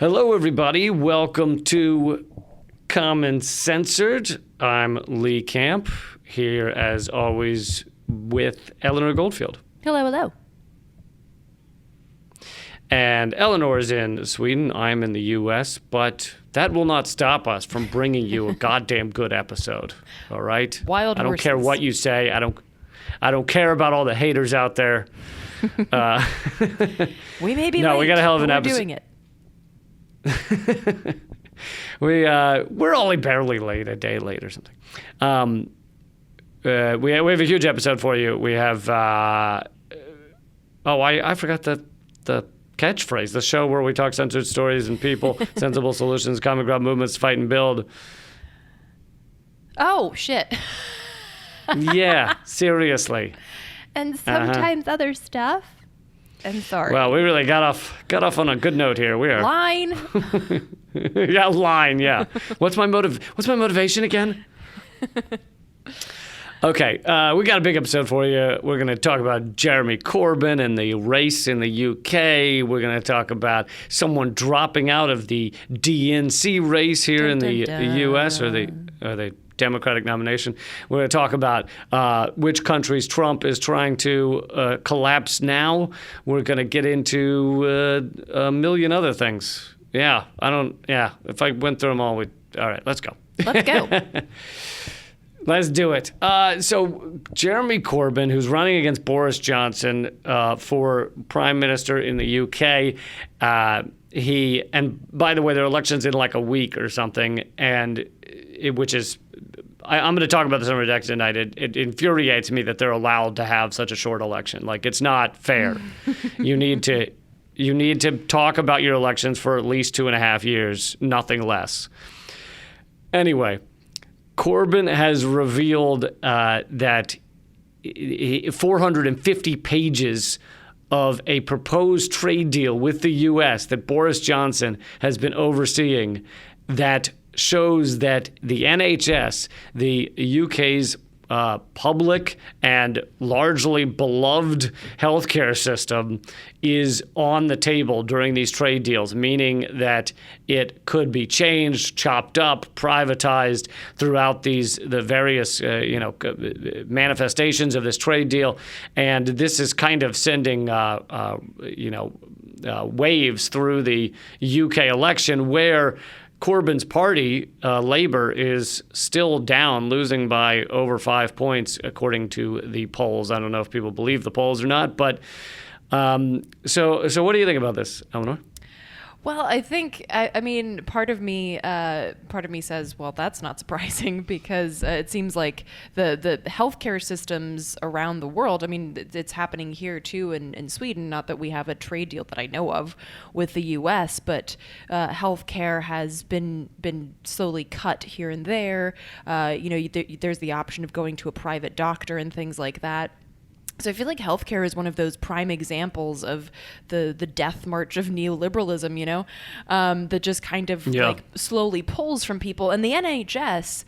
Hello, everybody. Welcome to Common Censored. I'm Lee Camp, here as always with Eleanor Goldfield. Hello, hello. And Eleanor is in Sweden. I'm in the U.S., but that will not stop us from bringing you a goddamn good episode. All right? Wild I don't horses. care what you say. I don't care about all the haters out there. We may be No, late, we got a hell of an but episode. We're doing it. We're only barely late, a day late or something. We have a huge episode for you. We have I forgot the catchphrase, the show where we talk censored stories and people, sensible solutions, common ground movements, fight and build. Oh, shit. Yeah, seriously. And sometimes other stuff. I'm sorry. Well, we really got off on a good note here. We are Line. yeah, line, yeah. What's my motivation again? Okay, we got a big episode for you. We're going to talk about Jeremy Corbyn and the race in the UK. We're going to talk about someone dropping out of the DNC race here in the US, or the Democratic nomination. We're going to talk about which countries Trump is trying to collapse now. We're going to get into a million other things. Yeah, if I went through them all, all right, let's go. Let's go. Let's do it. So Jeremy Corbyn, who's running against Boris Johnson for Prime Minister in the UK, and by the way, there are elections in like a week or something, and which is, I'm going to talk about this on Redacted tonight. It infuriates me that they're allowed to have such a short election. Like, it's not fair. You need to talk about your elections for at least 2.5 years, nothing less. Anyway, Corbyn has revealed that 450 pages of a proposed trade deal with the U.S. that Boris Johnson has been overseeing that shows that the NHS, the UK's public and largely beloved healthcare system, is on the table during these trade deals, meaning that it could be changed, chopped up, privatized throughout the various manifestations of this trade deal. And this is kind of sending waves through the UK election, where Corbyn's party, Labour, is still down, losing by over 5 points, according to the polls. I don't know if people believe the polls or not, but so what do you think about this, Eleanor? Well, I think, I mean, part of me says, well, that's not surprising, because it seems like the healthcare systems around the world, I mean, it's happening here too in Sweden, not that we have a trade deal that I know of with the US, but healthcare has been slowly cut here and there. There's the option of going to a private doctor and things like that. So I feel like healthcare is one of those prime examples of the death march of neoliberalism, that just kind of like slowly pulls from people. And the NHS,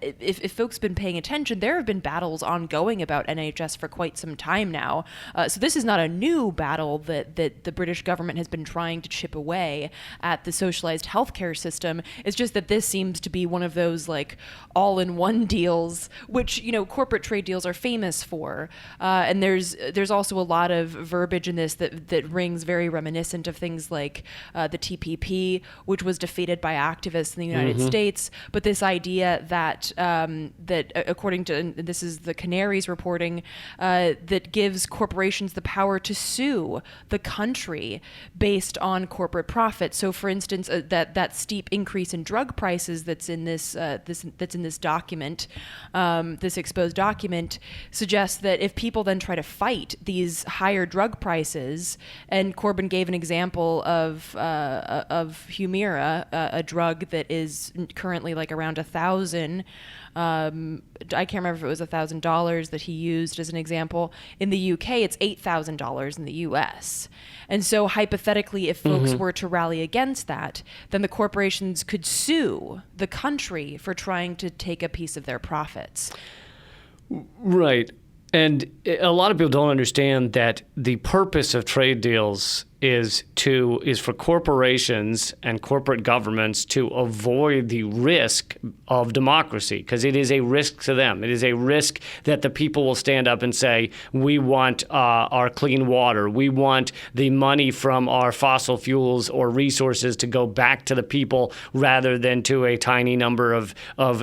if folks have been paying attention, there have been battles ongoing about NHS for quite some time now. So this is not a new battle that the British government has been trying to chip away at the socialized healthcare system. It's just that this seems to be one of those like all-in-one deals, which, corporate trade deals are famous for. And there's also a lot of verbiage in this that rings very reminiscent of things like the TPP, which was defeated by activists in the United States. But this idea that according to, and this is the Canaries reporting, that gives corporations the power to sue the country based on corporate profit. So, for instance, that steep increase in drug prices that's in this document, this exposed document, suggests that if people then try to fight these higher drug prices, and Corbyn gave an example of Humira, a drug that is currently like around $1,000. I can't remember if it was $1,000 that he used as an example. In the UK, it's $8,000 in the US. And so hypothetically, if folks were to rally against that, then the corporations could sue the country for trying to take a piece of their profits. Right. And a lot of people don't understand that the purpose of trade deals is for corporations and corporate governments to avoid the risk of democracy, because it is a risk to them. It is a risk that the people will stand up and say, we want our clean water. We want the money from our fossil fuels or resources to go back to the people rather than to a tiny number of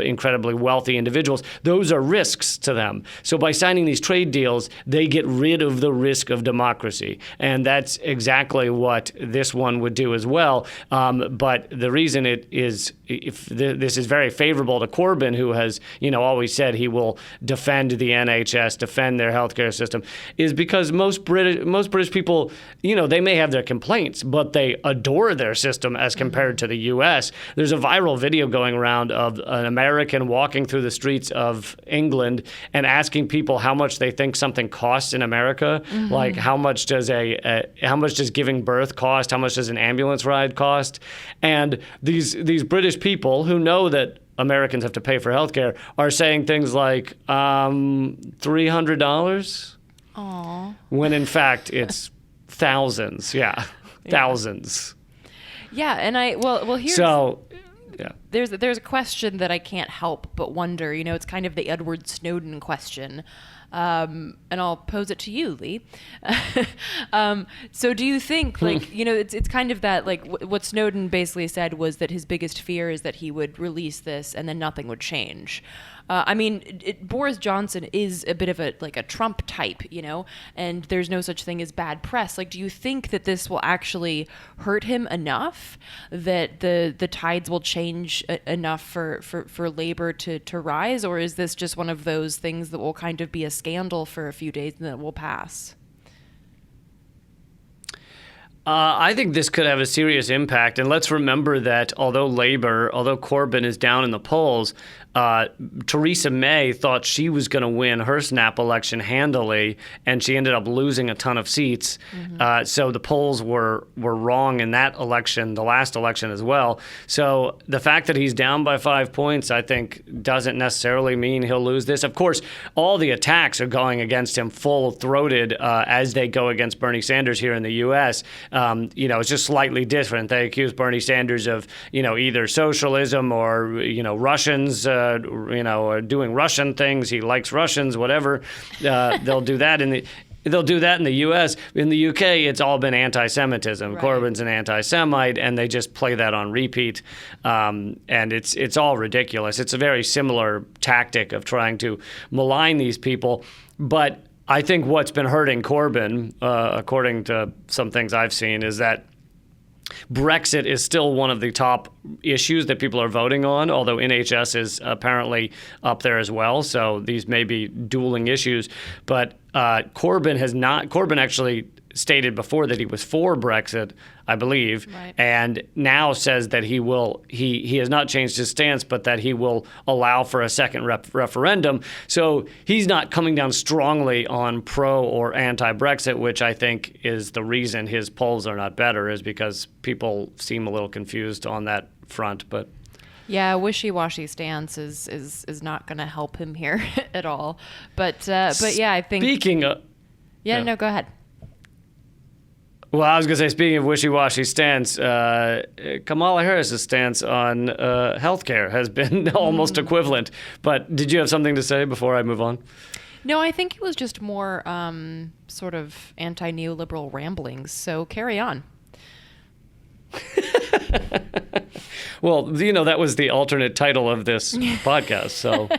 incredibly wealthy individuals. Those are risks to them. So by signing these trade deals, they get rid of the risk of democracy. And that's exactly what this one would do as well. But the reason it is, this is very favorable to Corbyn, who has, always said he will defend the NHS, defend their healthcare system, is because most British people, they may have their complaints, but they adore their system as compared to the U.S. There's a viral video going around of an American walking through the streets of England and asking people how much they think something costs in America. Like how much does giving birth cost? How much does an ambulance ride cost? And these British people who know that Americans have to pay for healthcare are saying things like $300. Aww. When in fact it's thousands. Yeah. Thousands. Yeah, and here's there's a question that I can't help but wonder. It's kind of the Edward Snowden question. And I'll pose it to you, Lee. So do you think, it's kind of that, what Snowden basically said was that his biggest fear is that he would release this and then nothing would change. Boris Johnson is a bit of a Trump type, and there's no such thing as bad press. Do you think that this will actually hurt him enough that the tides will change enough for labor to rise? Or is this just one of those things that will kind of be a scandal for a few days and then it will pass? I think this could have a serious impact. And let's remember that although Corbyn is down in the polls, Theresa May thought she was going to win her snap election handily, and she ended up losing a ton of seats. So the polls were wrong in that election, the last election as well. So the fact that he's down by 5 points, I think, doesn't necessarily mean he'll lose this. Of course, all the attacks are going against him full-throated as they go against Bernie Sanders here in the U.S. It's just slightly different. They accuse Bernie Sanders of, either socialism or, Russians, or doing Russian things. He likes Russians, whatever. They'll do that in the U.S. In the U.K., it's all been anti-Semitism. Right. Corbyn's an anti-Semite, and they just play that on repeat. And it's all ridiculous. It's a very similar tactic of trying to malign these people. But I think what's been hurting Corbyn, according to some things I've seen, is that Brexit is still one of the top issues that people are voting on, although NHS is apparently up there as well. So these may be dueling issues. But Corbyn has not. Corbyn actually stated before that he was for Brexit, I believe, right, and now says that he has not changed his stance, but that he will allow for a second referendum. So he's not coming down strongly on pro or anti-Brexit, which I think is the reason his polls are not better, is because people seem a little confused on that front. But yeah, wishy-washy stance is not going to help him here at all. But yeah, I think. Speaking of, no, go ahead. Well, I was going to say, speaking of wishy-washy stance, Kamala Harris's stance on healthcare has been almost equivalent. But did you have something to say before I move on? No, I think it was just more sort of anti-neoliberal ramblings. So carry on. Well, that was the alternate title of this podcast. So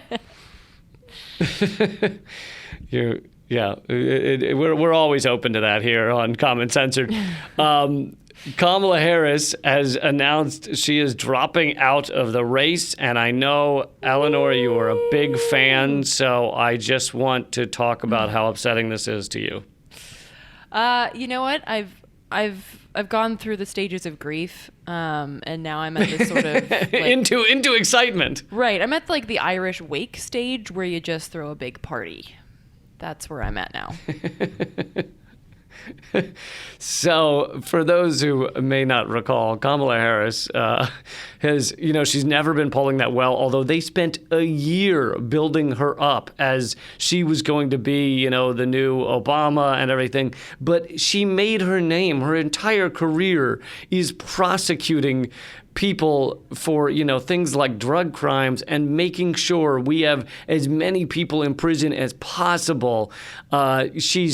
Yeah, we're always open to that here on Common Censored. Kamala Harris has announced she is dropping out of the race, and I know, Eleanor, you are a big fan, so I just want to talk about how upsetting this is to you. You know what? I've gone through the stages of grief, and now I'm at this sort of into excitement. Right, I'm at the Irish wake stage where you just throw a big party. That's where I'm at now. So, for those who may not recall, Kamala Harris has, she's never been polling that well, although they spent a year building her up as she was going to be, the new Obama and everything. But she made her name. Her entire career is prosecuting people for, things like drug crimes and making sure we have as many people in prison as possible. She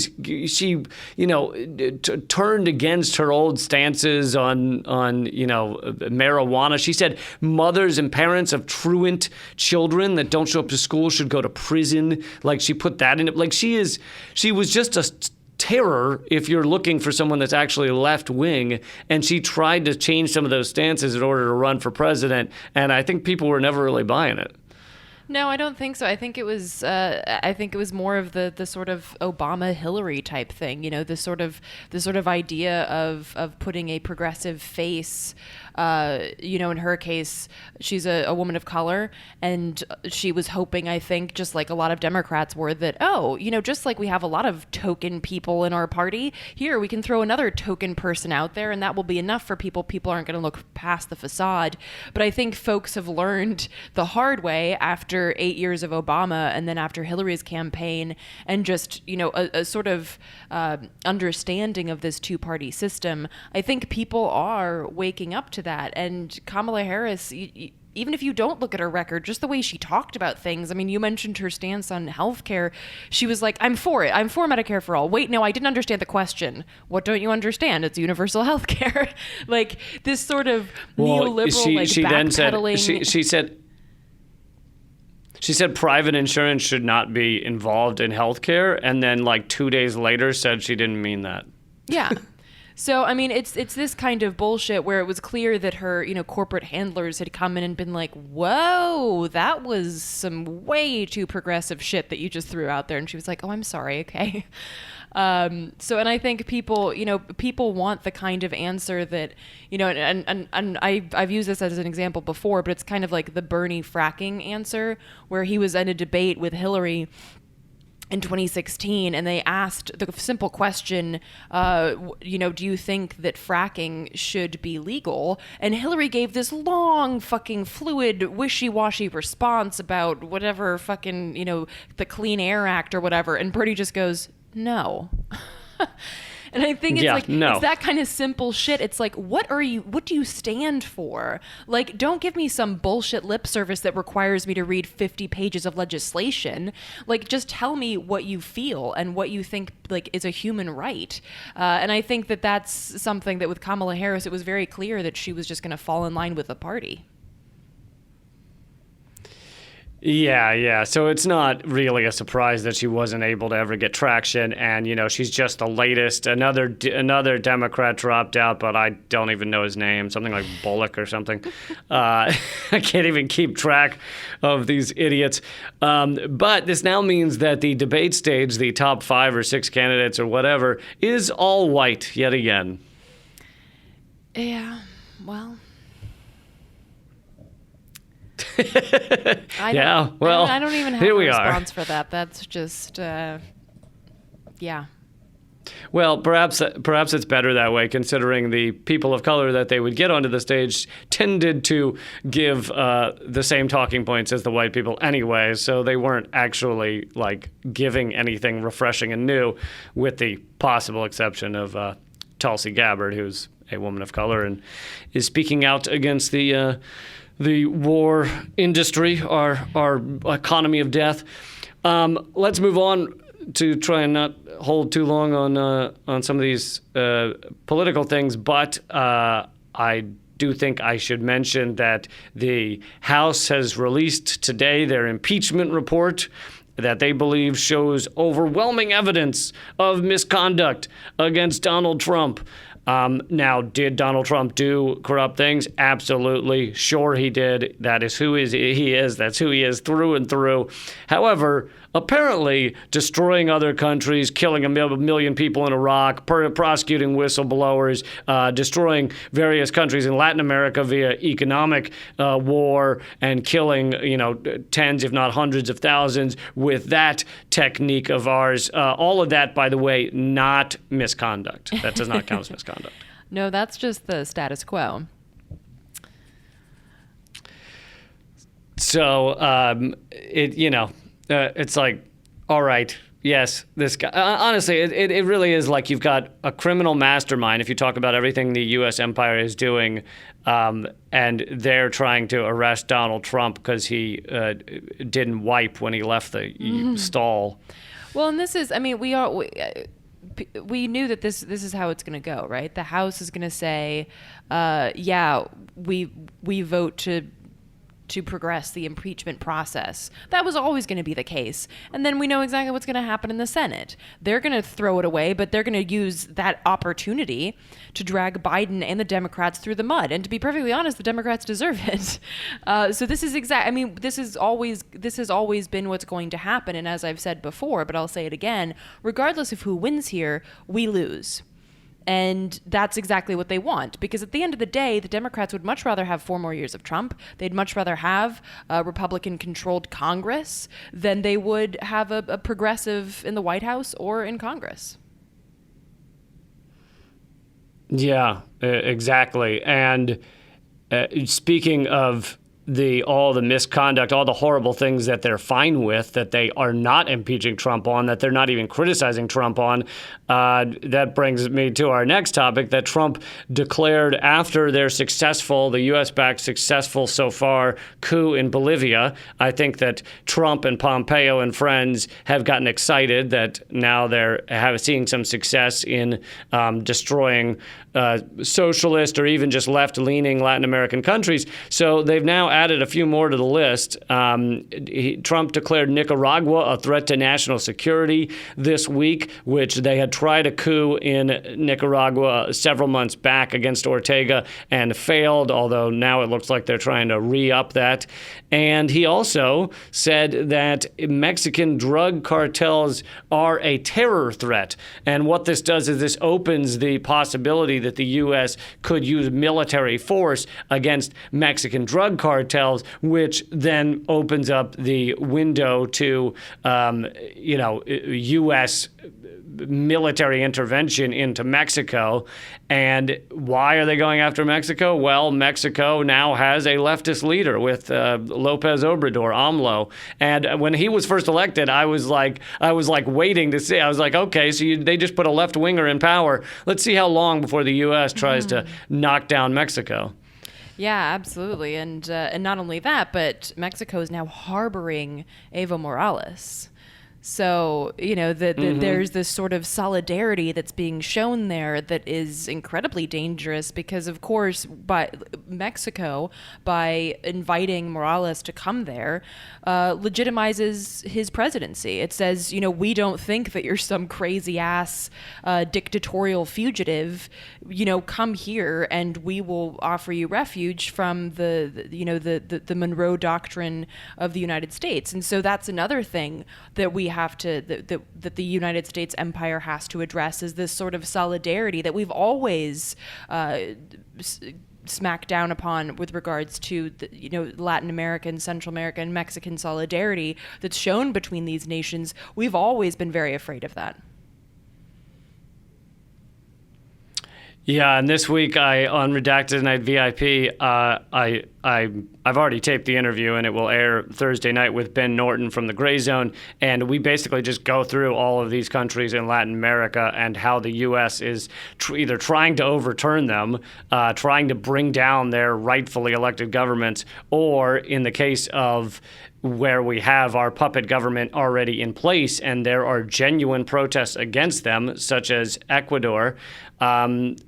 turned against her old stances on marijuana. She said mothers and parents of truant children that don't show up to school should go to prison. Like, she put that in it. Like, she was just a terror if you're looking for someone that's actually left wing, and she tried to change some of those stances in order to run for president, and I think people were never really buying it. No, I don't think so. I think it was more of the sort of Obama Hillary type thing, the sort of idea of putting a progressive face. In her case, she's a woman of color, and she was hoping, I think, just like a lot of Democrats were, that, just like we have a lot of token people in our party, here we can throw another token person out there, and that will be enough for people. People aren't going to look past the facade. But I think folks have learned the hard way after 8 years of Obama, and then after Hillary's campaign, and just, a sort of understanding of this two-party system. I think people are waking up to that. And Kamala Harris, even if you don't look at her record, just the way she talked about things. I mean, you mentioned her stance on healthcare. She was like, I'm for it. I'm for Medicare for all. Wait, no, I didn't understand the question. What don't you understand? It's universal healthcare. Like, this sort of neoliberal, she backpedaling. Then she said private insurance should not be involved in healthcare, and then 2 days later said she didn't mean that. Yeah. So, I mean, it's this kind of bullshit where it was clear that her, corporate handlers had come in and been like, whoa, that was some way too progressive shit that you just threw out there. And she was like, oh, I'm sorry. Okay. And I think people want the kind of answer that, and I've used this as an example before, but it's kind of like the Bernie fracking answer, where he was in a debate with Hillary in 2016, and they asked the simple question, do you think that fracking should be legal? And Hillary gave this long, fucking fluid, wishy-washy response about whatever fucking, the Clean Air Act or whatever. And Bernie just goes, no. And I think it's it's that kind of simple shit. It's like, what do you stand for? Like, don't give me some bullshit lip service that requires me to read 50 pages of legislation. Like, just tell me what you feel and what you think, is a human right. And I think that that's something that with Kamala Harris, it was very clear that she was just going to fall in line with the party. Yeah. So it's not really a surprise that she wasn't able to ever get traction. And, she's just the latest. Another Democrat dropped out, but I don't even know his name. Something like Bullock or something. I can't even keep track of these idiots. But this now means that the debate stage, the top 5 or 6 candidates or whatever, is all white yet again. Yeah, well... I don't even have a response for that. That's just, yeah. Well, perhaps it's better that way, considering the people of color that they would get onto the stage tended to give the same talking points as the white people anyway, so they weren't actually giving anything refreshing and new, with the possible exception of Tulsi Gabbard, who's a woman of color and is speaking out against the war industry, our economy of death. Let's move on to try and not hold too long on some of these political things, but I do think I should mention that the House has released today their impeachment report that they believe shows overwhelming evidence of misconduct against Donald Trump. Now, did Donald Trump do corrupt things? Absolutely. Sure he did. That is who he is. That's who he is through and through. However, apparently destroying other countries, killing a million people in Iraq, prosecuting whistleblowers, destroying various countries in Latin America via economic war, and killing, tens, if not hundreds of thousands with that technique of ours. All of that, by the way, not misconduct. That does not count as misconduct. No, that's just the status quo. So, it's like, all right, yes, this guy. Honestly, it really is like you've got a criminal mastermind. If you talk about everything the U.S. empire is doing, and they're trying to arrest Donald Trump because he didn't wipe when he left the stall. Well, and this is, we knew that this is how it's going to go, right? The House is going to say, we vote to progress the impeachment process. That was always going to be the case. And then we know exactly what's going to happen in the Senate. They're going to throw it away, but they're going to use that opportunity to drag Biden and the Democrats through the mud. And to be perfectly honest, the Democrats deserve it. So this is this has always been what's going to happen. And as I've said before, but I'll say it again, regardless of who wins here, we lose. And that's exactly what they want, because at the end of the day, the Democrats would much rather have 4 more years of Trump. They'd much rather have a Republican-controlled Congress than they would have a progressive in the White House or in Congress. Yeah, exactly. And speaking of all the misconduct, all the horrible things that they're fine with, that they are not impeaching Trump on, that they're not even criticizing Trump on, that brings me to our next topic, that Trump declared after their the U.S.-backed successful so far coup in Bolivia. I think that Trump and Pompeo and friends have gotten excited that now they're seeing some success in destroying socialist or even just left-leaning Latin American countries. So they've now added a few more to the list. Trump declared Nicaragua a threat to national security this week, which they had tried a coup in Nicaragua several months back against Ortega and failed, although now it looks like they're trying to re-up that. And he also said that Mexican drug cartels are a terror threat. And what this does is this opens the possibility that the U.S. could use military force against Mexican drug cartels, which then opens up the window to, U.S. military intervention into Mexico. And why are they going after Mexico? Well, Mexico now has a leftist leader with Lopez Obrador, AMLO. And when he was first elected, I was like waiting to see. I was like, okay, so they just put a left winger in power. Let's see how long before the U.S. tries to knock down Mexico. Yeah, absolutely. And not only that, but Mexico is now harboring Evo Morales. So, there's this sort of solidarity that's being shown there that is incredibly dangerous because, of course, Mexico, by inviting Morales to come there, legitimizes his presidency. It says, we don't think that you're some crazy-ass dictatorial fugitive. Come here and we will offer you refuge from the Monroe Doctrine of the United States. And so that's another thing that we have to that the United States empire has to address, is this sort of solidarity that we've always smacked down upon with regards to Latin American, Central American, Mexican solidarity that's shown between these nations. We've always been very afraid of that. Yeah, and this week on Redacted Night VIP, I've already taped the interview, and it will air Thursday night with Ben Norton from the Gray Zone, and we basically just go through all of these countries in Latin America and how the U.S. is either trying to overturn them, trying to bring down their rightfully elected governments, or in the case of where we have our puppet government already in place and there are genuine protests against them, such as Ecuador,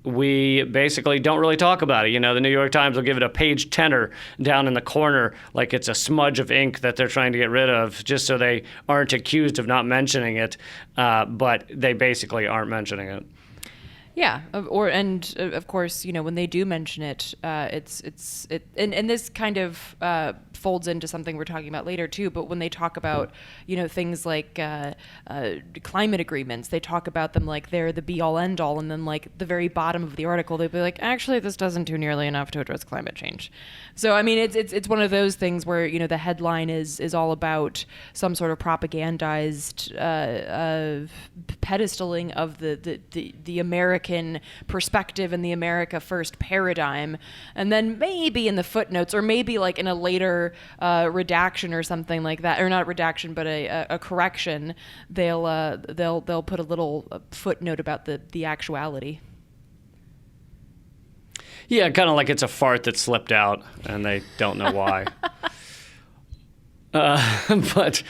we basically don't really talk about it. The New York Times will give it a page tenor down in the corner like it's a smudge of ink that they're trying to get rid of just so they aren't accused of not mentioning it, but they basically aren't mentioning it. Yeah, of course, when they do mention it, and this kind of folds into something we're talking about later too. But when they talk about things like climate agreements, they talk about them like they're the be all end all, and then like the very bottom of the article, they'd be like, actually, this doesn't do nearly enough to address climate change. So I mean, it's one of those things where the headline is all about some sort of propagandized pedestaling of the American perspective and the America First paradigm, and then maybe in the footnotes, or maybe like in a later redaction or something like that, or not redaction, but a correction, they'll put a little footnote about the actuality. Yeah, kind of like it's a fart that slipped out and they don't know why. But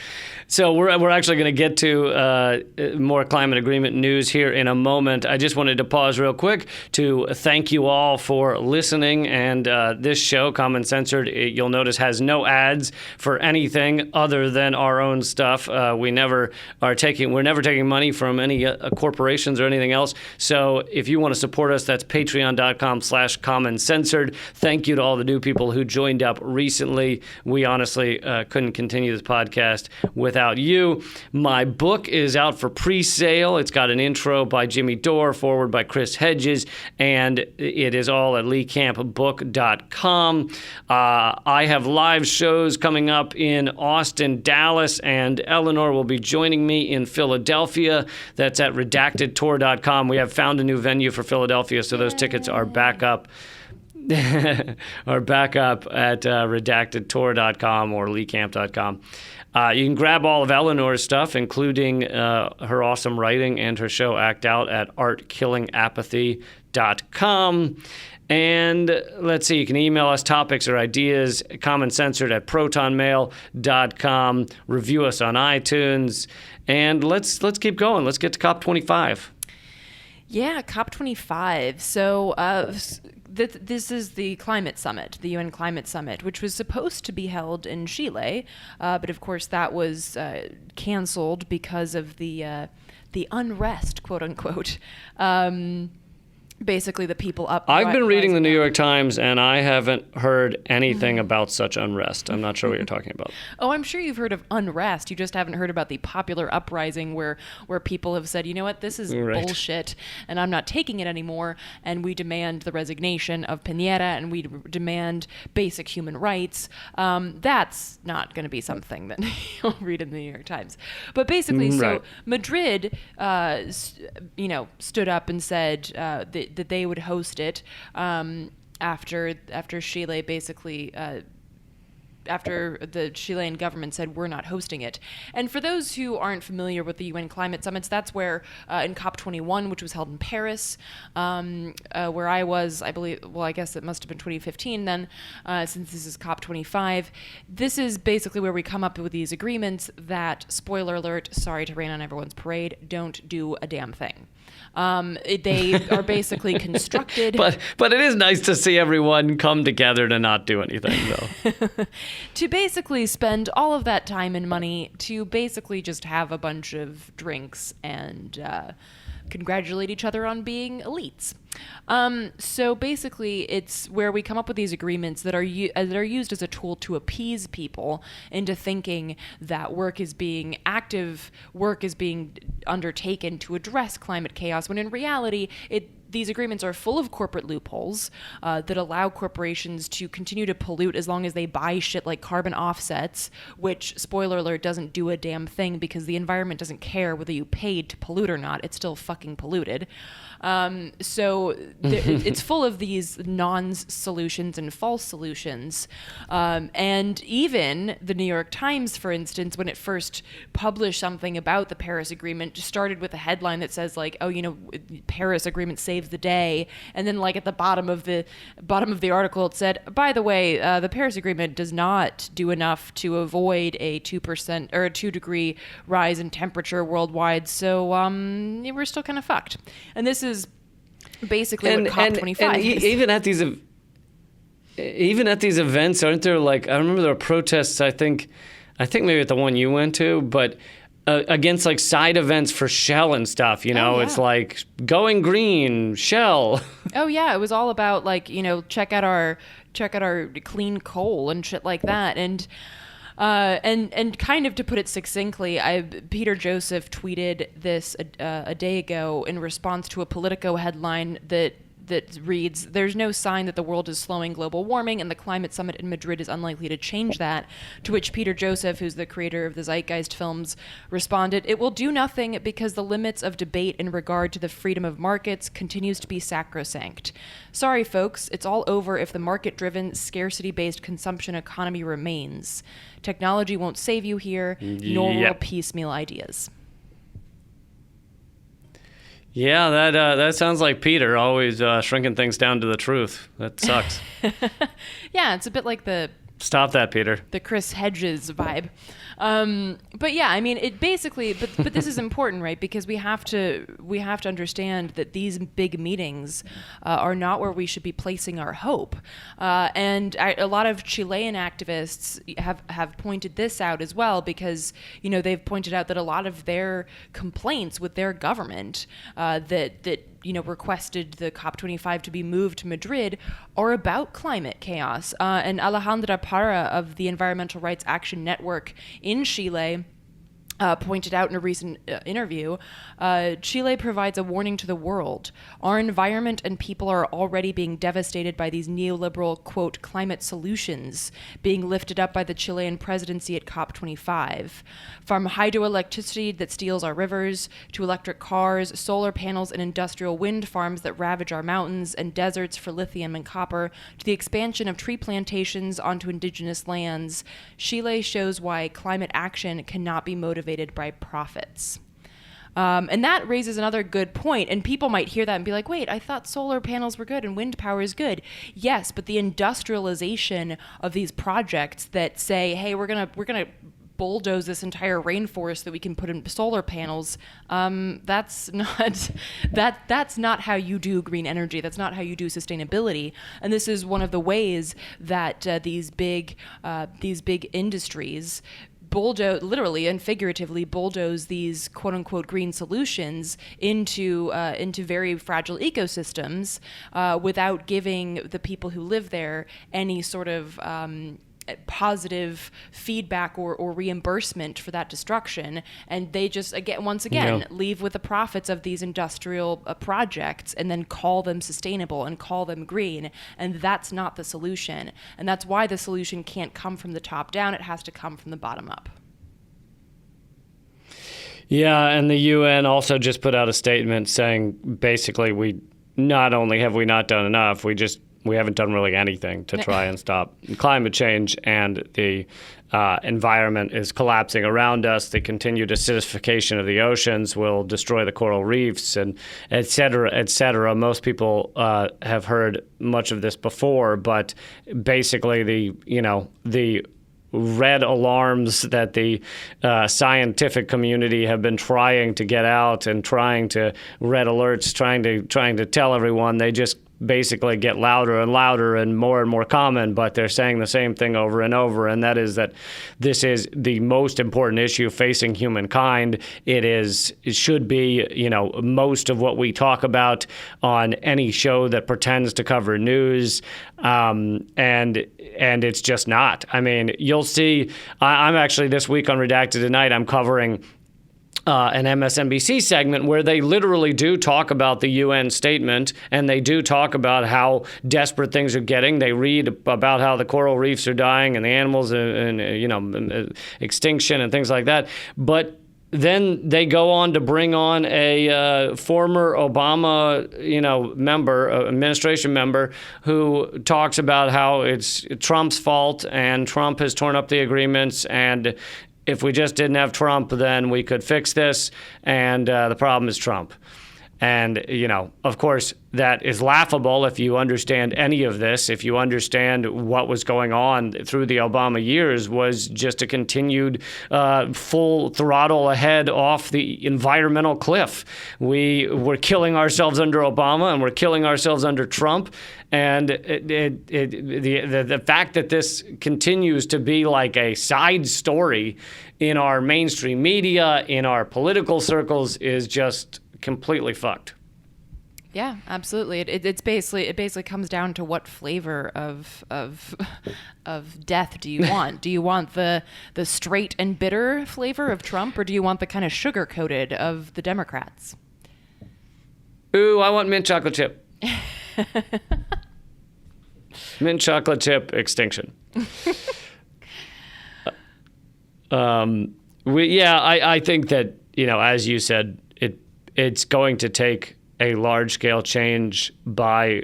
so we're actually going to get to more climate agreement news here in a moment. I just wanted to pause real quick to thank you all for listening. And this show, Common Censored, you'll notice has no ads for anything other than our own stuff. We're never taking money from any corporations or anything else. So if you want to support us, that's patreon.com/Common Censored. Thank you to all the new people who joined up recently. We honestly couldn't continue this podcast without you. My book is out for pre-sale. It's got an intro by Jimmy Dore, forward by Chris Hedges, and it is all at leecampbook.com. I have live shows coming up in Austin, Dallas, and Eleanor will be joining me in Philadelphia. That's at redactedtour.com. We have found a new venue for Philadelphia, so those tickets are back up. Are back up at redactedtour.com or leecamp.com. You can grab all of Eleanor's stuff, including her awesome writing and her show Act Out, at artkillingapathy.com. And let's see, you can email us topics or ideas, commoncensored at protonmail.com. Review us on iTunes. And let's keep going. Let's get to COP25. Yeah, COP25. So this is the climate summit, the UN Climate Summit, which was supposed to be held in Chile, but of course that was canceled because of the unrest, quote unquote. Basically, the people up. I've been reading the New York Times, and I haven't heard anything about such unrest. I'm not sure what you're talking about. Oh, I'm sure you've heard of unrest. You just haven't heard about the popular uprising where people have said, you know what, this is bullshit, and I'm not taking it anymore, and we demand the resignation of Piñera, and we demand basic human rights. That's not going to be something that you'll read in the New York Times. But basically, so Madrid, stood up and said that they would host it after Chile basically after the Chilean government said we're not hosting it. And for those who aren't familiar with the UN climate summits, that's where in COP21, which was held in Paris, where I was, I believe, well, I guess it must have been 2015 then, since this is COP25. This is basically where we come up with these agreements that, spoiler alert, sorry to rain on everyone's parade, don't do a damn thing. They are basically constructed. But it is nice to see everyone come together to not do anything, though. To basically spend all of that time and money to basically just have a bunch of drinks and congratulate each other on being elites. So basically, it's where we come up with these agreements that are used as a tool to appease people into thinking that active work is being undertaken to address climate chaos, when in reality, these agreements are full of corporate loopholes that allow corporations to continue to pollute as long as they buy shit like carbon offsets, which, spoiler alert, doesn't do a damn thing because the environment doesn't care whether you paid to pollute or not. It's still fucking polluted. So it's full of these non-solutions and false solutions. And even the New York Times, for instance, when it first published something about the Paris Agreement, just started with a headline that says like, oh, Paris Agreement saves the day. And then like at the bottom of the article, it said, by the way, the Paris Agreement does not do enough to avoid a 2% or a 2-degree rise in temperature worldwide. So we're still kind of fucked. And this is basically what COP25 is. Even at these events, aren't there, like, I remember there were protests, I think maybe at the one you went to, but against like side events for Shell and stuff, you know. Oh, yeah. It's like going green, Shell. Oh yeah, it was all about like, you know, check out our clean coal and shit like that. And kind of to put it succinctly, Peter Joseph tweeted this a day ago in response to a Politico headline that reads, "There's no sign that the world is slowing global warming, and the climate summit in Madrid is unlikely to change that." To which Peter Joseph, who's the creator of the Zeitgeist films, responded, "It will do nothing because the limits of debate in regard to the freedom of markets continues to be sacrosanct. Sorry, folks, it's all over if the market-driven, scarcity-based consumption economy remains. Technology won't save you here, nor will piecemeal ideas." Yeah, that sounds like Peter, always shrinking things down to the truth. That sucks. Yeah, it's a bit like the Stop that, Peter. Chris Hedges vibe. But yeah, I mean, it basically, but this is important, right? Because we have to understand that these big meetings are not where we should be placing our hope. And a lot of Chilean activists have pointed this out as well, because, you know, they've pointed out that a lot of their complaints with their government that you know, requested the COP25 to be moved to Madrid are about climate chaos. And Alejandra Parra of the Environmental Rights Action Network in Chile pointed out in a recent interview, Chile provides a warning to the world. Our environment and people are already being devastated by these neoliberal, quote, climate solutions being lifted up by the Chilean presidency at COP25. From hydroelectricity that steals our rivers, to electric cars, solar panels, and industrial wind farms that ravage our mountains and deserts for lithium and copper, to the expansion of tree plantations onto indigenous lands, Chile shows why climate action cannot be motivated by profits. And that raises another good point. And people might hear that and be like, wait, I thought solar panels were good and wind power is good. Yes, but the industrialization of these projects that say, hey, we're gonna bulldoze this entire rainforest that we can put in solar panels, that's not how you do green energy. That's not how you do sustainability. And this is one of the ways that these big industries literally and figuratively bulldoze these quote unquote green solutions into very fragile ecosystems without giving the people who live there any sort of positive feedback or reimbursement for that destruction, and they just once again leave with the profits of these industrial projects and then call them sustainable and call them green, and that's not the solution. And that's why the solution can't come from the top down, it has to come from the bottom up. Yeah, and the UN also just put out a statement saying basically we not only have we not done enough, we haven't done really anything to try and stop climate change, and the environment is collapsing around us. The continued acidification of the oceans will destroy the coral reefs, and et cetera, et cetera. Most people have heard much of this before, but basically the red alarms that the scientific community have been trying to get out and trying to red alerts, trying to tell everyone, they just basically get louder and louder and more common, but they're saying the same thing over and over, and that is that this is the most important issue facing humankind. It should be, most of what we talk about on any show that pretends to cover news, and it's just not. I mean, you'll see, I'm actually this week on Redacted Tonight, I'm covering an MSNBC segment where they literally do talk about the UN statement, and they do talk about how desperate things are getting. They read about how the coral reefs are dying and the animals and extinction and things like that. But then they go on to bring on a former Obama, administration member who talks about how it's Trump's fault and Trump has torn up the agreements, and if we just didn't have Trump, then we could fix this, and the problem is Trump. And, of course, that is laughable if you understand any of this. If you understand what was going on through the Obama years was just a continued full throttle ahead off the environmental cliff. We were killing ourselves under Obama and we're killing ourselves under Trump. And the fact that this continues to be like a side story in our mainstream media, in our political circles, is just completely fucked. Yeah, absolutely. It basically comes down to what flavor of death do you want? Do you want the straight and bitter flavor of Trump, or do you want the kind of sugar coated of the Democrats? Ooh, I want mint chocolate chip. Mint chocolate chip extinction. I think that, as you said, it's going to take a large-scale change by,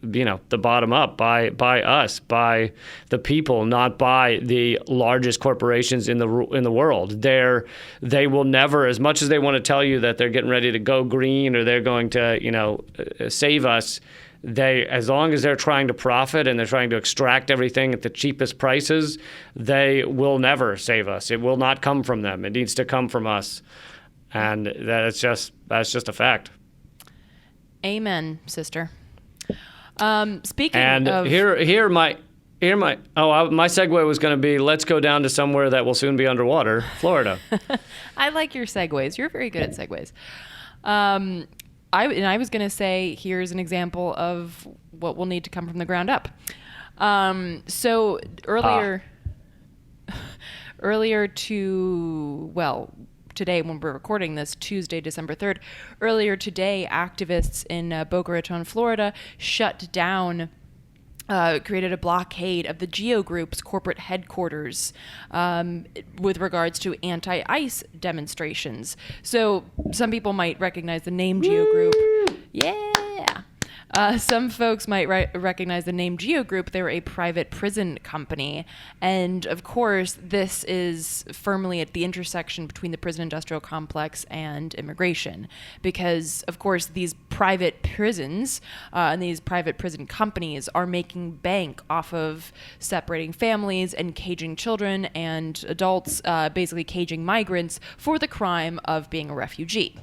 the bottom up, by us, by the people, not by the largest corporations in the world. They will never, as much as they want to tell you that they're getting ready to go green or they're going to, save us. As long as they're trying to profit and they're trying to extract everything at the cheapest prices, they will never save us. It will not come from them. It needs to come from us. And that's just a fact. Amen, sister. Speaking and of... my segue was going to be, let's go down to somewhere that will soon be underwater, Florida. I like your segues. You're very good at segues. I was going to say, here's an example of what will need to come from the ground up. So today when we're recording this, Tuesday, December 3rd, earlier today, activists in Boca Raton, Florida, created a blockade of the GEO Group's corporate headquarters with regards to anti-ICE demonstrations. So some people might recognize the name GEO Group. Yeah. Some folks might recognize the name GEO Group. They were a private prison company. And of course, this is firmly at the intersection between the prison industrial complex and immigration. Because, of course, these private prisons and these private prison companies are making bank off of separating families and caging children and adults, basically caging migrants for the crime of being a refugee.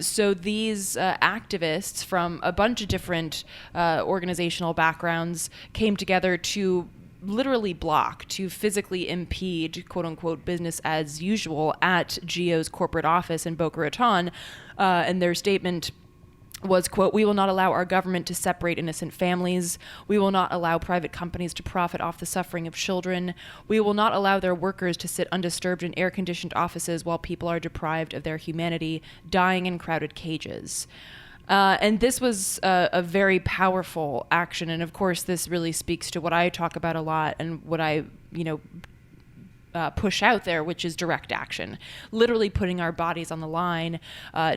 So these activists from a bunch of different organizational backgrounds came together to literally to physically impede, quote unquote, business as usual at GEO's corporate office in Boca Raton. And their statement was, quote, "We will not allow our government to separate innocent families. We will not allow private companies to profit off the suffering of children. We will not allow their workers to sit undisturbed in air-conditioned offices while people are deprived of their humanity, dying in crowded cages." And this was a very powerful action. And of course, this really speaks to what I talk about a lot and what I, push out there, which is direct action, literally putting our bodies on the line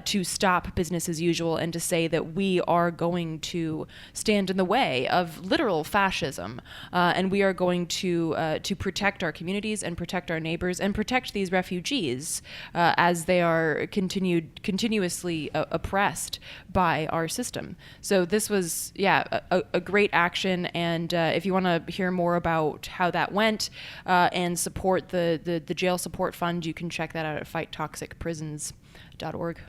to stop business as usual and to say that we are going to stand in the way of literal fascism, and we are going to protect our communities and protect our neighbors and protect these refugees as they are continuously oppressed by our system. So this was, a great action. And if you want to hear more about how that went and support the jail support fund, you can check that out at fighttoxicprisons.org.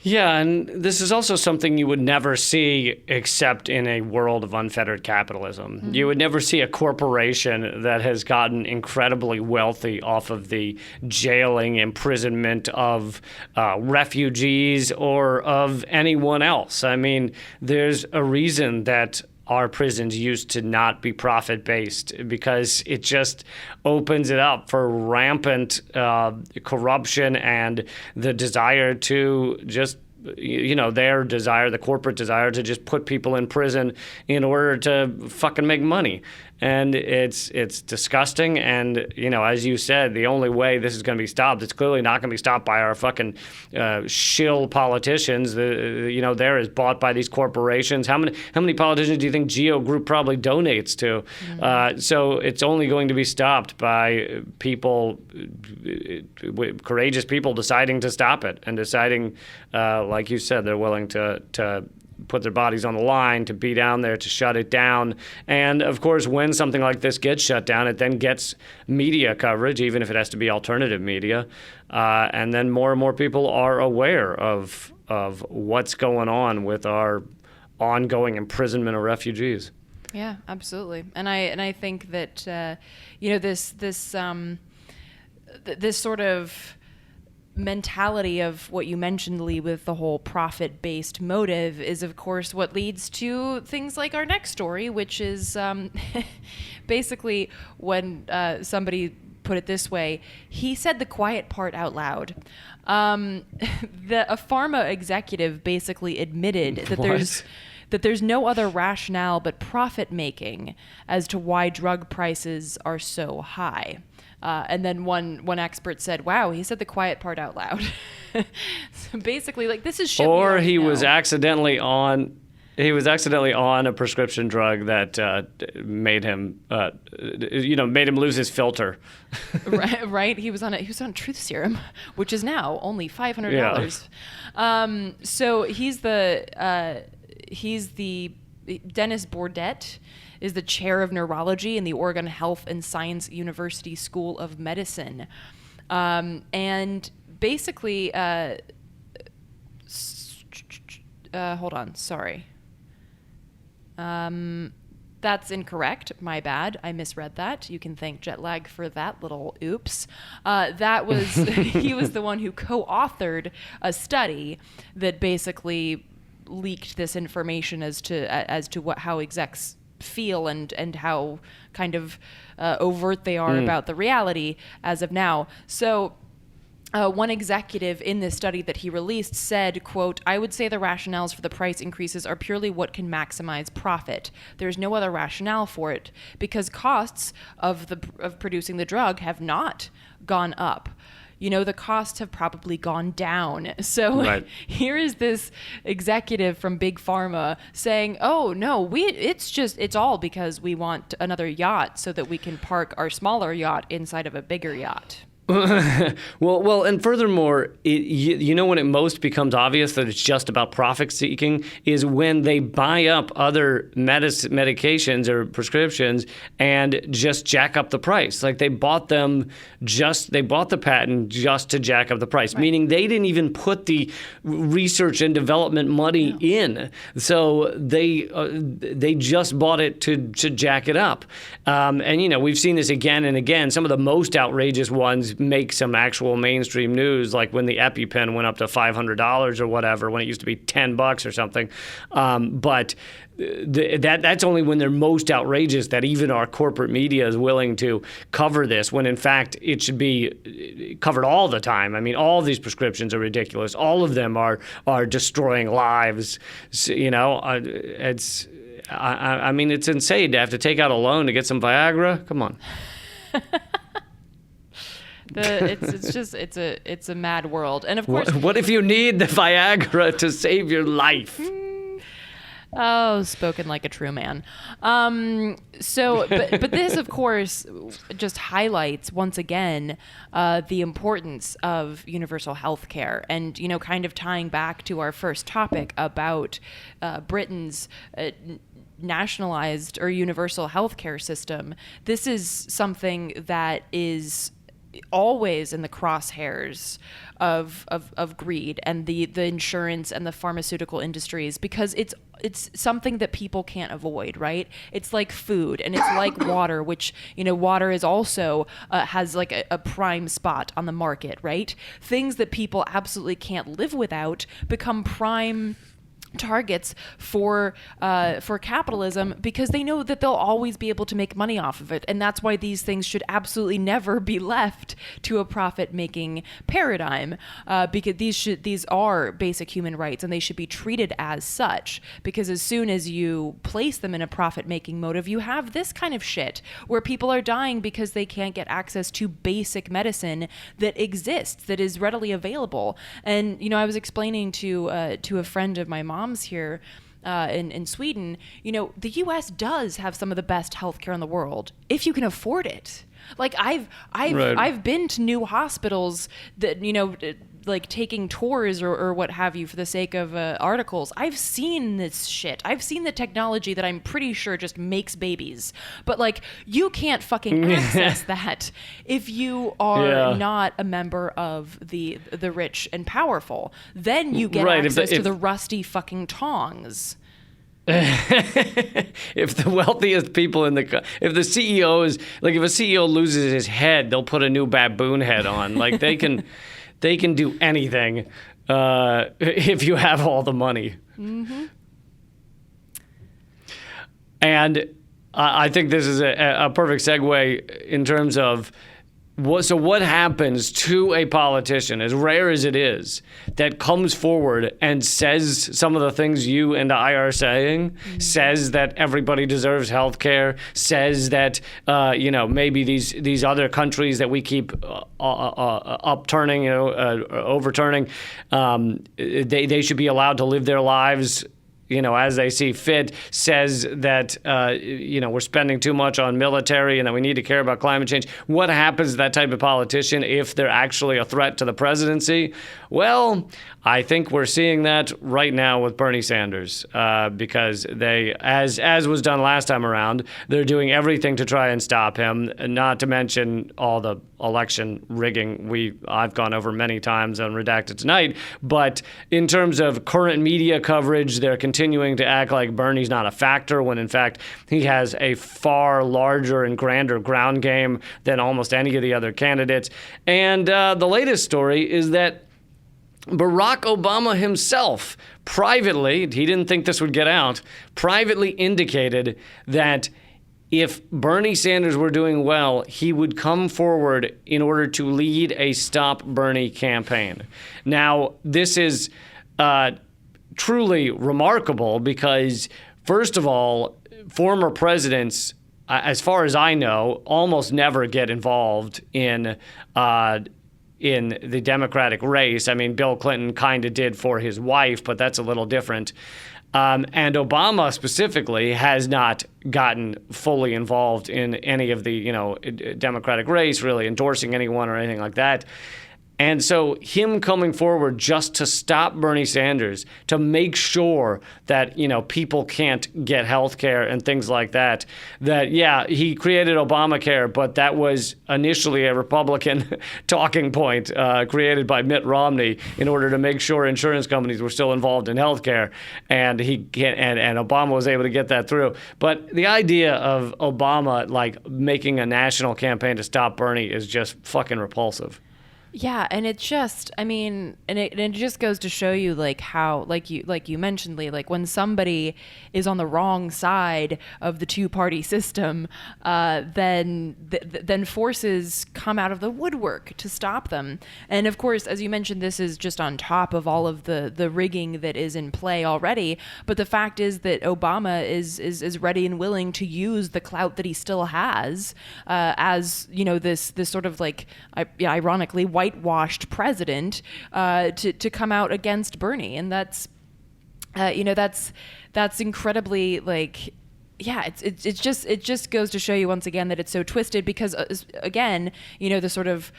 Yeah, and this is also something you would never see except in a world of unfettered capitalism. Mm-hmm. You would never see a corporation that has gotten incredibly wealthy off of the jailing, imprisonment of refugees or of anyone else. I mean, there's a reason that our prisons used to not be profit-based, because it just opens it up for rampant corruption and the desire to just, the corporate desire to just put people in prison in order to fucking make money. and it's disgusting. And as you said, the only way this is going to be stopped, it's clearly not going to be stopped by our fucking shill politicians. They're as bought by these corporations. How many politicians do you think Geo Group probably donates to? So it's only going to be stopped by people, courageous people, deciding to stop it and deciding, like you said, they're willing to put their bodies on the line, to be down there, to shut it down. And of course, when something like this gets shut down, it then gets media coverage, even if it has to be alternative media. And then more and more people are aware of what's going on with our ongoing imprisonment of refugees. Yeah, absolutely. And I think that this sort of mentality of what you mentioned, Lee, with the whole profit-based motive is, of course, what leads to things like our next story, which is basically when somebody put it this way, he said the quiet part out loud. A pharma executive basically admitted that there's no other rationale but profit making as to why drug prices are so high. And then one expert said, "Wow, he said the quiet part out loud." So basically, like, this is shit. Or he was accidentally on a prescription drug that made him lose his filter. Right. He was on truth serum, which is now only $500. Yeah. So he's the Dennis Bourdet is the chair of neurology in the Oregon Health and Science University School of Medicine. And basically, hold on, sorry. That's incorrect. My bad. I misread that. You can thank Jetlag for that little oops. That was he was the one who co-authored a study that basically leaked this information as to how execs feel and how kind of overt they are about the reality as of now. So one executive in this study that he released said, quote, "I would say the rationales for the price increases are purely what can maximize profit. There's no other rationale for it because costs of producing the drug have not gone up. The costs have probably gone down." So right. Here is this executive from Big Pharma saying, "Oh no, it's all because we want another yacht so that we can park our smaller yacht inside of a bigger yacht." Well, and furthermore, when it most becomes obvious that it's just about profit seeking is when they buy up other medications or prescriptions and just jack up the price. Like they bought the patent just to jack up the price, right. Meaning they didn't even put the research and development money in. So they just bought it to jack it up. And we've seen this again and again. Some of the most outrageous ones make some actual mainstream news, like when the EpiPen went up to $500 or whatever, when it used to be $10 or something. But that's only when they're most outrageous that even our corporate media is willing to cover this, when in fact it should be covered all the time. I mean, all these prescriptions are ridiculous. All of them are destroying lives. It's insane to have to take out a loan to get some Viagra. Come on. It's a mad world, and of course, what if you need the Viagra to save your life? Oh, spoken like a true man. But this, of course, just highlights once again the importance of universal health care, and kind of tying back to our first topic about Britain's nationalized or universal healthcare system. This is something that is always in the crosshairs of greed and the insurance and the pharmaceutical industries, because it's something that people can't avoid, right? It's like food, and it's like water, which water is also has like a prime spot on the market, right? Things that people absolutely can't live without become prime targets for capitalism, because they know that they'll always be able to make money off of it, and that's why these things should absolutely never be left to a profit-making paradigm, because these are basic human rights and they should be treated as such. Because as soon as you place them in a profit-making motive, you have this kind of shit where people are dying because they can't get access to basic medicine that exists, that is readily available. And I was explaining to a friend of my mom's here in Sweden, the U.S. does have some of the best healthcare in the world if you can afford it. Like I've been to new hospitals that like taking tours or what have you for the sake of articles. I've seen this shit. I've seen the technology that I'm pretty sure just makes babies. But like, you can't fucking access that if you are not a member of the rich and powerful. Then you get access to the rusty fucking tongs. If the wealthiest people if the CEO is like, if a CEO loses his head, they'll put a new baboon head on. Like they can do anything if you have all the money. Mm-hmm. And I think this is a perfect segue in terms of what happens to a politician, as rare as it is, that comes forward and says some of the things you and I are saying, says that everybody deserves health care, says that, maybe these other countries that we keep upturning, overturning, they should be allowed to live their lives as they see fit, says that, we're spending too much on military and that we need to care about climate change. What happens to that type of politician if they're actually a threat to the presidency? Well, I think we're seeing that right now with Bernie Sanders, because they, as was done last time around, they're doing everything to try and stop him, not to mention all the election rigging I've gone over many times on Redacted Tonight. But in terms of current media coverage, they're continuing to act like Bernie's not a factor, when in fact he has a far larger and grander ground game than almost any of the other candidates. And the latest story is that Barack Obama himself privately, he didn't think this would get out, privately indicated that if Bernie Sanders were doing well, he would come forward in order to lead a Stop Bernie campaign. Now, this is truly remarkable because, first of all, former presidents, as far as I know, almost never get involved in the Democratic race. I mean, Bill Clinton kind of did for his wife, but that's a little different. And Obama specifically has not gotten fully involved in any of the, Democratic race, really endorsing anyone or anything like that. And so him coming forward just to stop Bernie Sanders, to make sure that, people can't get health care and things like that, he created Obamacare, but that was initially a Republican talking point created by Mitt Romney in order to make sure insurance companies were still involved in health care. And and Obama was able to get that through. But the idea of Obama, making a national campaign to stop Bernie is just fucking repulsive. Yeah, and it just, and it just goes to show you how, like you mentioned, Lee, when somebody is on the wrong side of the two-party system, then forces come out of the woodwork to stop them. And of course, as you mentioned, this is just on top of all of the rigging that is in play already. But the fact is that Obama is ready and willing to use the clout that he still has, as this sort of ironically whitewashed president to come out against Bernie. And that's incredibly it just goes to show you once again that it's so twisted because again, the sort of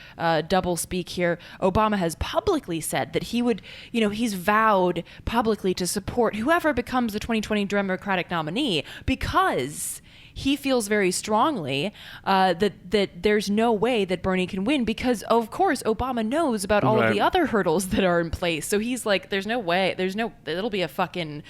double speak here. Obama has publicly said that he would, he's vowed publicly to support whoever becomes the 2020 Democratic nominee because he feels very strongly that there's no way that Bernie can win because, of course, Obama knows about all of the other hurdles that are in place. So he's like, there's no way, it'll be a fucking,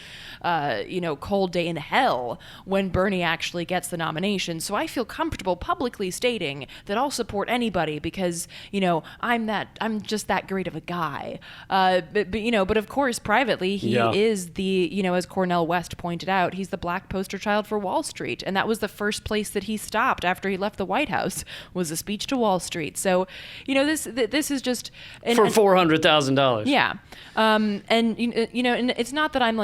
cold day in hell when Bernie actually gets the nomination. So I feel comfortable publicly stating that I'll support anybody because, I'm just that great of a guy. But of course, privately, he is the, as Cornel West pointed out, he's the black poster child for Wall Street. And that was the first place that he stopped after he left the White House, was a speech to Wall Street. So, this is just... For $400,000. Yeah. And it's not that I'm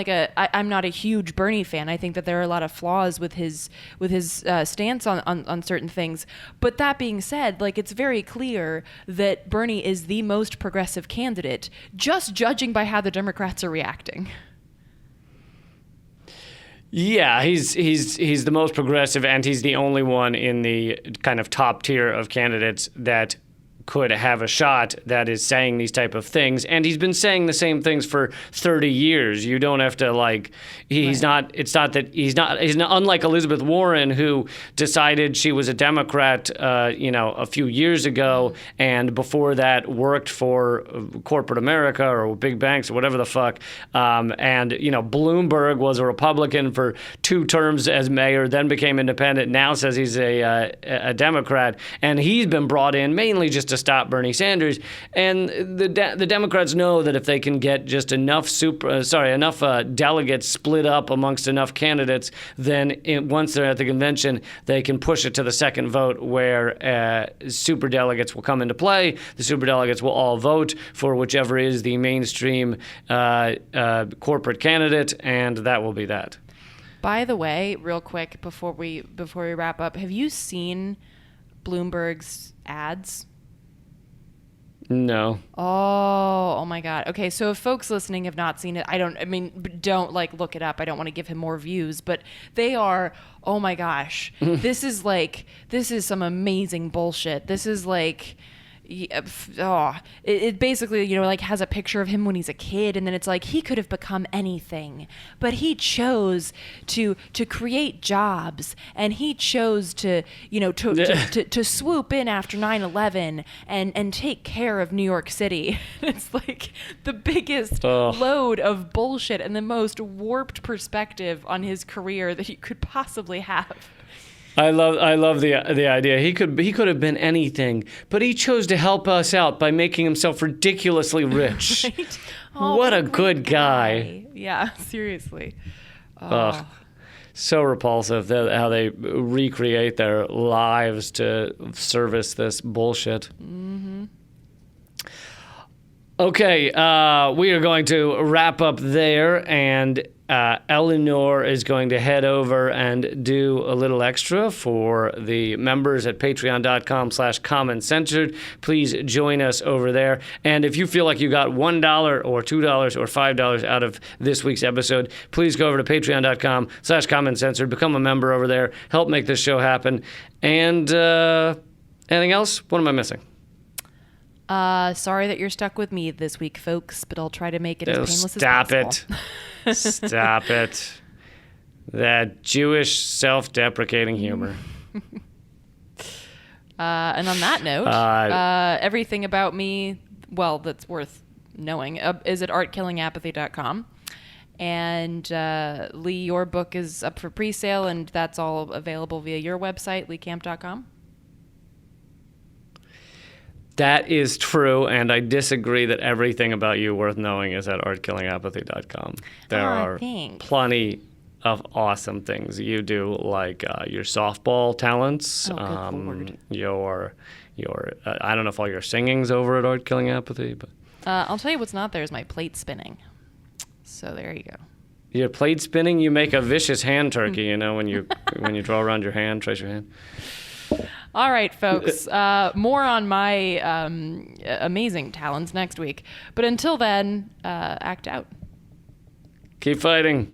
I'm not a huge Bernie fan. I think that there are a lot of flaws with his stance on certain things. But that being said, it's very clear that Bernie is the most progressive candidate, just judging by how the Democrats are reacting. Yeah, he's the most progressive, and he's the only one in the kind of top tier of candidates that could have a shot that is saying these type of things. And he's been saying the same things for 30 years. You don't have to he's not unlike Elizabeth Warren, who decided she was a Democrat, a few years ago. And before that worked for corporate America or big banks or whatever the fuck. Bloomberg was a Republican for 2 terms as mayor, then became independent, now says he's a Democrat. And he's been brought in mainly just to stop Bernie Sanders, and the Democrats know that if they can get just enough delegates split up amongst enough candidates, then once they're at the convention, they can push it to the second vote, where super delegates will come into play. The super delegates will all vote for whichever is the mainstream corporate candidate, and that will be that. By the way, real quick before we wrap up, have you seen Bloomberg's ads? No. Oh my God. Okay, so if folks listening have not seen it, don't look it up. I don't want to give him more views, but they are, oh my gosh. This is some amazing bullshit. This is it basically, has a picture of him when he's a kid, and then it's he could have become anything, but he chose to create jobs, and he chose to swoop in after 9/11 and take care of New York City. It's the biggest load of bullshit and the most warped perspective on his career that you could possibly have. I love the idea. He could have been anything, but he chose to help us out by making himself ridiculously rich. Right? What a good guy. Yeah, seriously. So repulsive how they recreate their lives to service this bullshit. Mm-hmm. Okay, we are going to wrap up there, and Eleanor is going to head over and do a little extra for the members at patreon.com/commoncensored. Please join us over there. And if you feel like you got $1 or $2 or $5 out of this week's episode, please go over to patreon.com/commoncensored. Become a member over there. Help make this show happen. And anything else? What am I missing? Sorry that you're stuck with me this week, folks, but I'll try to make it as painless as possible. Stop it. That Jewish self-deprecating humor. And on that note, everything about me, that's worth knowing, is at artkillingapathy.com. And Lee, your book is up for pre-sale, and that's all available via your website, leecamp.com. That is true, and I disagree that everything about you worth knowing is at artkillingapathy.com. There are plenty of awesome things you do, like your softball talents, good Lord. your I don't know if all your singing's over at Art Killing Apathy, but I'll tell you what's not there is my plate spinning. So there you go. Your plate spinning, you make a vicious hand turkey, when you draw around your hand, trace your hand. All right, folks. More on my amazing talents next week. But until then, act out. Keep fighting.